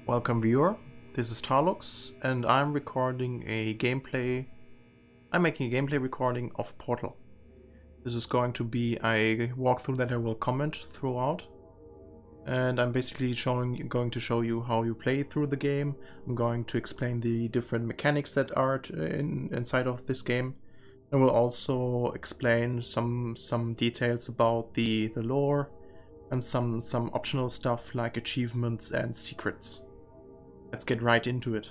Welcome viewer, this is Tarlux and I'm making a gameplay recording of Portal. This is going to be a walkthrough that I will comment throughout, and I'm basically going to show you how you play through the game. I'm going to explain the different mechanics that are inside of this game, and will also explain some details about the lore and some optional stuff like achievements and secrets. Let's get right into it.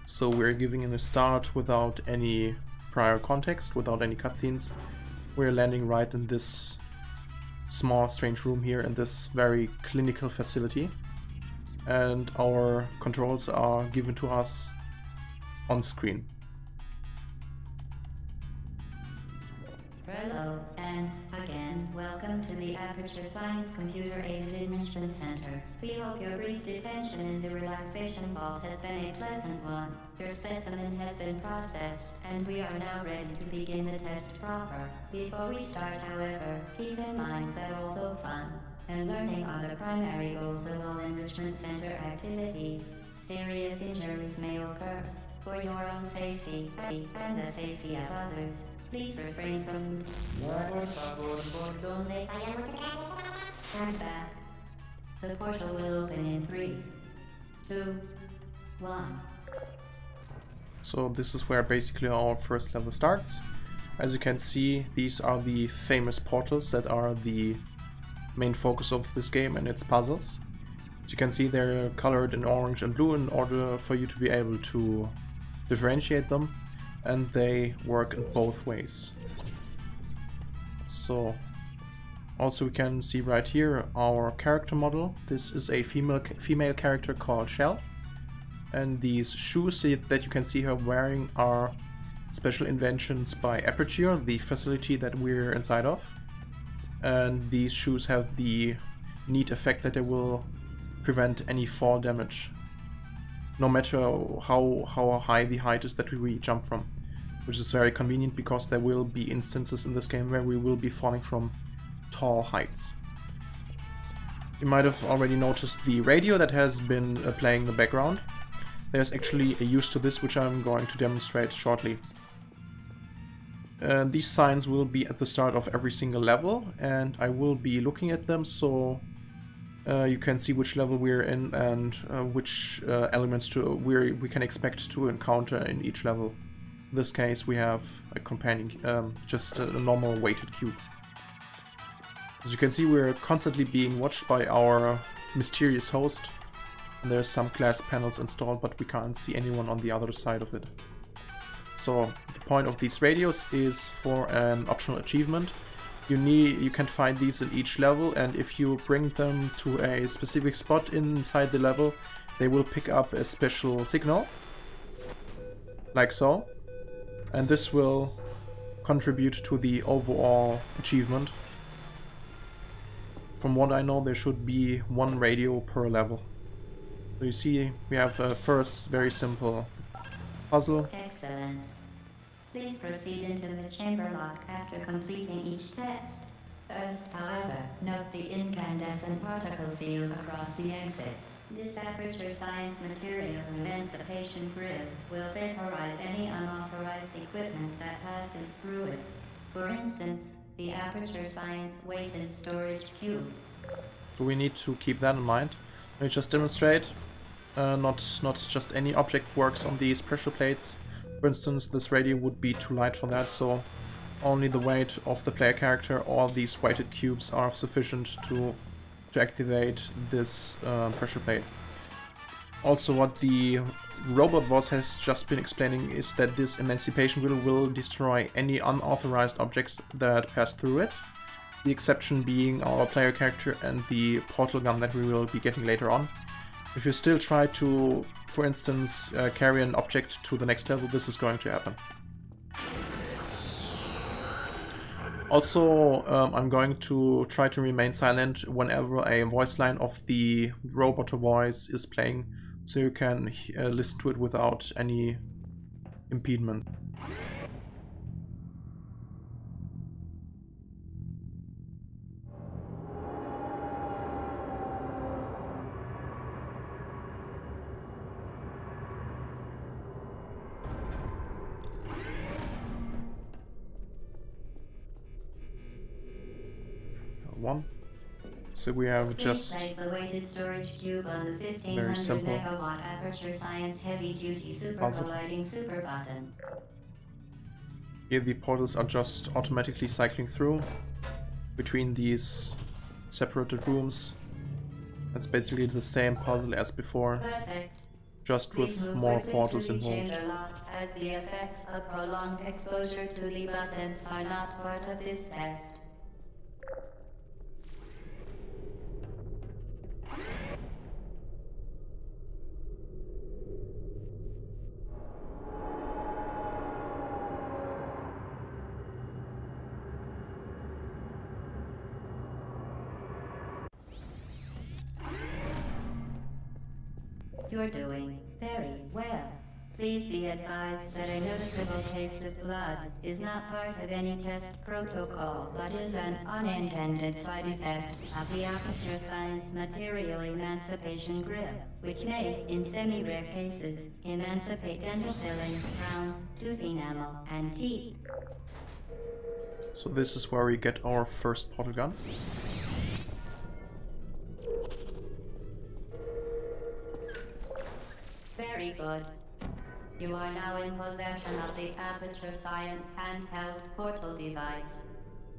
So we're giving in a start without any prior context, without any cutscenes. We're landing right in this small strange room here in this very clinical facility, and our controls are given to us on screen. Hello, and again, welcome to the Aperture Science Computer-Aided Enrichment Center. We hope your brief detention in the relaxation vault has been a pleasant one. Your specimen has been processed, and we are now ready to begin the test proper. Before we start, however, keep in mind that although fun and learning are the primary goals of all Enrichment Center activities, serious injuries may occur. For your own safety and the safety of others, please refrain from stand back. The portal will open in 3, 2, 1. So this is where basically our first level starts. As you can see, these are the famous portals that are the main focus of this game and its puzzles. As you can see, they're colored in orange and blue in order for you to be able to differentiate them, and they work in both ways. So also we can see right here our character model. This is a female character called Shell, and these shoes that you can see her wearing are special inventions by Aperture, the facility that we're inside of. And these shoes have the neat effect that they will prevent any fall damage, no matter how high the height is that we jump from, which is very convenient because there will be instances in this game where we will be falling from tall heights. You might have already noticed the radio that has been playing in the background. There's actually a use to this, which I'm going to demonstrate shortly. These signs will be at the start of every single level, and I will be looking at them so you can see which level we're in and which elements we can expect to encounter in each level. In this case, we have a companion, just a normal weighted cube. As you can see, we're constantly being watched by our mysterious host. And there's some glass panels installed, but we can't see anyone on the other side of it. So the point of these radios is for an optional achievement. You can find these in each level, and if you bring them to a specific spot inside the level, they will pick up a special signal, like so. And this will contribute to the overall achievement. From what I know, there should be one radio per level. So you see, we have a first very simple puzzle. Excellent. Please proceed into the chamber lock after completing each test. First, however, note the incandescent particle field across the exit. This Aperture Science material emancipation grid will vaporize any unauthorized equipment that passes through it. For instance, the Aperture Science weighted storage cube. So we need to keep that in mind. Let me just demonstrate. Not just any object works on these pressure plates. For instance, this radio would be too light for that, so only the weight of the player character or these weighted cubes are sufficient to activate this pressure plate. Also, what the robot boss has just been explaining is that this emancipation grid will destroy any unauthorized objects that pass through it. The exception being our player character and the portal gun that we will be getting later on. If you still try to, for instance, carry an object to the next level, this is going to happen. Also, I'm going to try to remain silent whenever a voice line of the robot voice is playing, so you can listen to it without any impediment. 1. So we have Please just place the weighted storage cube on the 1500 very simple megawatt Aperture Science heavy duty super puzzle. colliding super button. Here the portals are just automatically cycling through between these separated rooms. That's basically the same puzzle as before, Perfect. just Please with move more quickly portals to the involved. chamber lock, as the effects of prolonged exposure to the button are not part of this test. You're doing very well. Please be advised that a noticeable taste of blood is not part of any test protocol, but is an unintended side effect of the Aperture Science Material Emancipation Grip, which may, in semi-rare cases, emancipate dental fillings, crowns, tooth enamel, and teeth. So this is where we get our first portal gun. Very good. You are now in possession of the Aperture Science handheld portal device.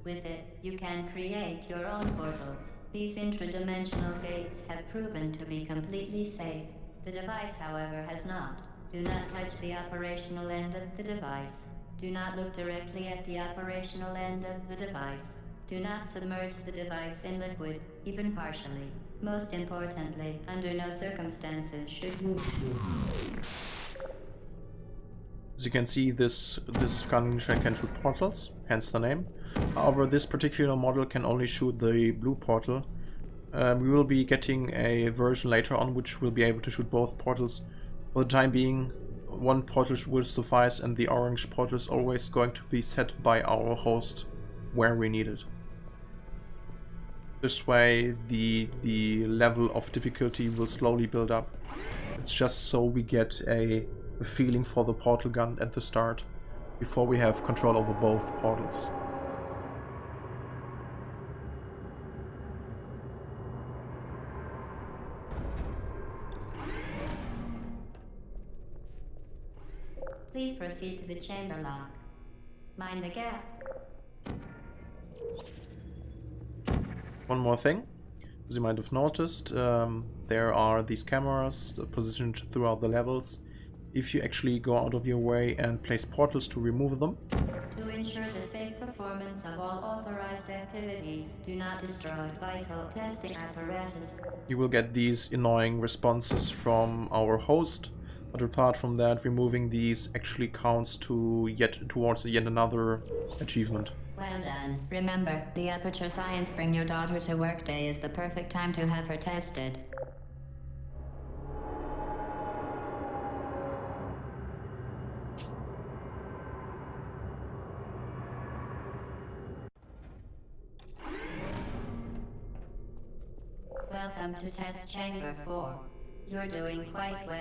With it, you can create your own portals. These intradimensional gates have proven to be completely safe. The device, however, has not. Do not touch the operational end of the device. Do not look directly at the operational end of the device. Do not submerge the device in liquid, even partially. Most importantly, under no circumstances should you... As you can see, this gun can shoot portals, hence the name. However, this particular model can only shoot the blue portal. We will be getting a version later on which will be able to shoot both portals. For the time being, one portal will suffice, and the orange portal is always going to be set by our host where we need it. This way the level of difficulty will slowly build up. It's just so we get a feeling for the portal gun at the start, before we have control over both portals. Please proceed to the chamber lock. Mind the gap. One more thing, as you might have noticed, there are these cameras positioned throughout the levels. If you actually go out of your way and place portals to remove them, To ensure the safe performance of all authorized activities, do not destroy vital testing apparatus. you will get these annoying responses from our host. But apart from that, removing these actually counts towards yet another achievement. Well done. Remember, the Aperture Science Bring Your Daughter to Work Day is the perfect time to have her tested. Welcome to Test Chamber 4. You're doing quite well.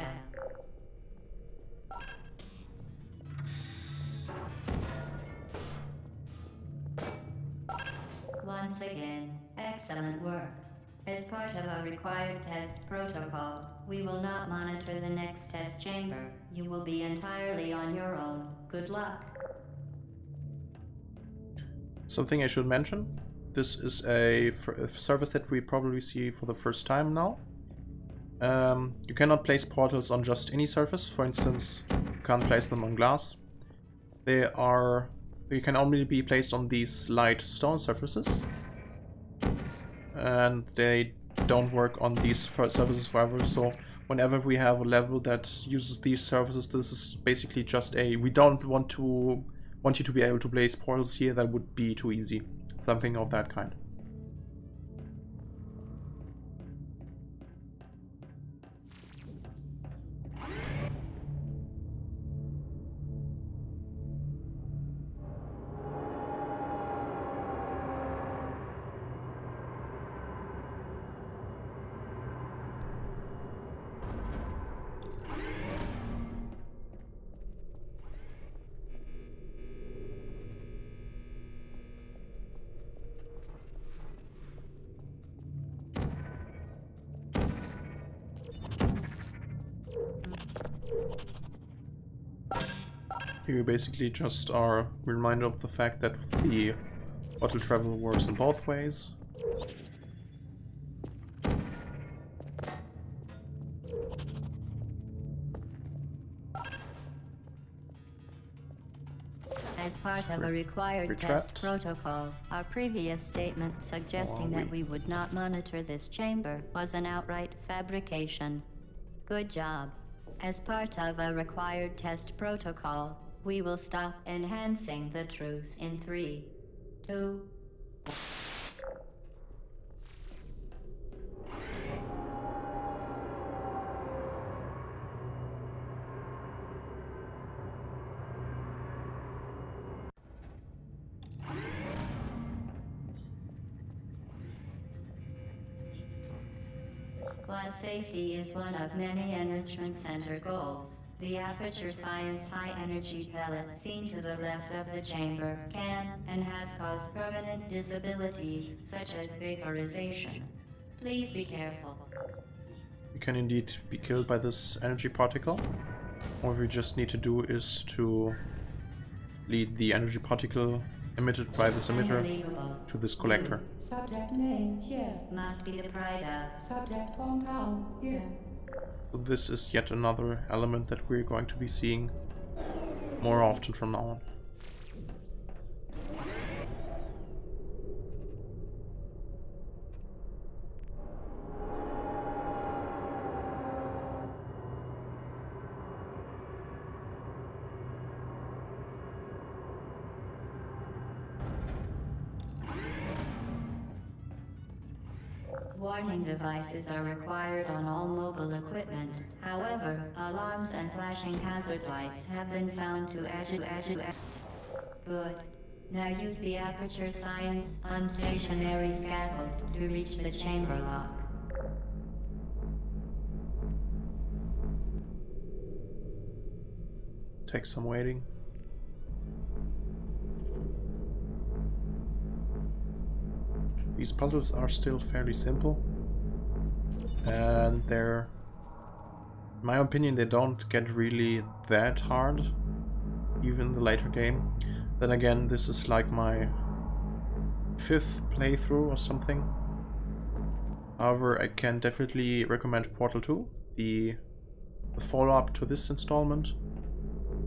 Once again, excellent work. As part of our required test protocol, we will not monitor the next test chamber. You will be entirely on your own. Good luck. Something I should mention, this is a service that we probably see for the first time now. You cannot place portals on just any surface. For instance, you can't place them on glass. They can only be placed on these light stone surfaces, and they don't work on these surfaces forever. So whenever we have a level that uses these surfaces, this is basically just we don't want you to be able to place portals here. That would be too easy. Something of that kind. You basically just are reminded of the fact that the bottle travel works in both ways. As part of a required test protocol, our previous statement suggesting that we would not monitor this chamber was an outright fabrication. Good job. As part of a required test protocol, we will stop enhancing the truth in 3, 2, While safety is one of many Enrichment Center goals, the Aperture Science high-energy pellet seen to the left of the chamber can and has caused permanent disabilities such as vaporization. Please be careful. You can indeed be killed by this energy particle. What we just need to do is to lead the energy particle emitted by this emitter to this collector. Subject name here. Must be the pride of. Subject hometown here. So this is yet another element that we're going to be seeing more often from now on. Warning devices are required on all mobile equipment. However, alarms and flashing hazard lights have been found to Good. Now use the Aperture Science unstationary scaffold to reach the chamber lock. Takes some waiting. These puzzles are still fairly simple, and they're, in my opinion, they don't get really that hard, even in the later game. Then again, this is like my 5th playthrough or something. However, I can definitely recommend Portal 2, the follow-up to this installment,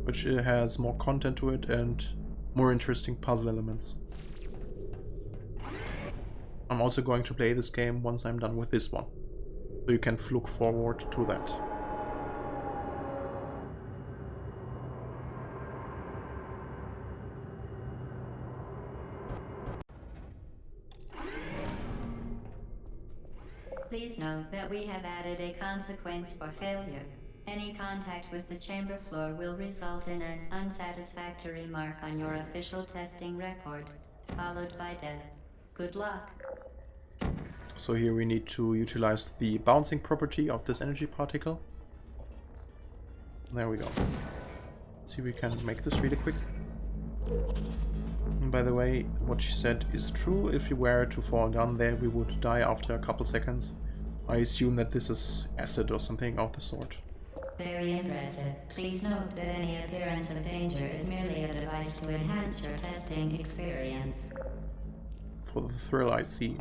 which has more content to it and more interesting puzzle elements. I'm also going to play this game once I'm done with this one, so you can look forward to that. Please note that we have added a consequence for failure. Any contact with the chamber floor will result in an unsatisfactory mark on your official testing record, followed by death. Good luck. So here we need to utilize the bouncing property of this energy particle. There we go. Let's see if we can make this really quick. And by the way, what she said is true. If you were to fall down there, we would die after a couple seconds. I assume that this is acid or something of the sort. Very impressive. Please note that any appearance of danger is merely a device to enhance your testing experience. For the thrill, I see.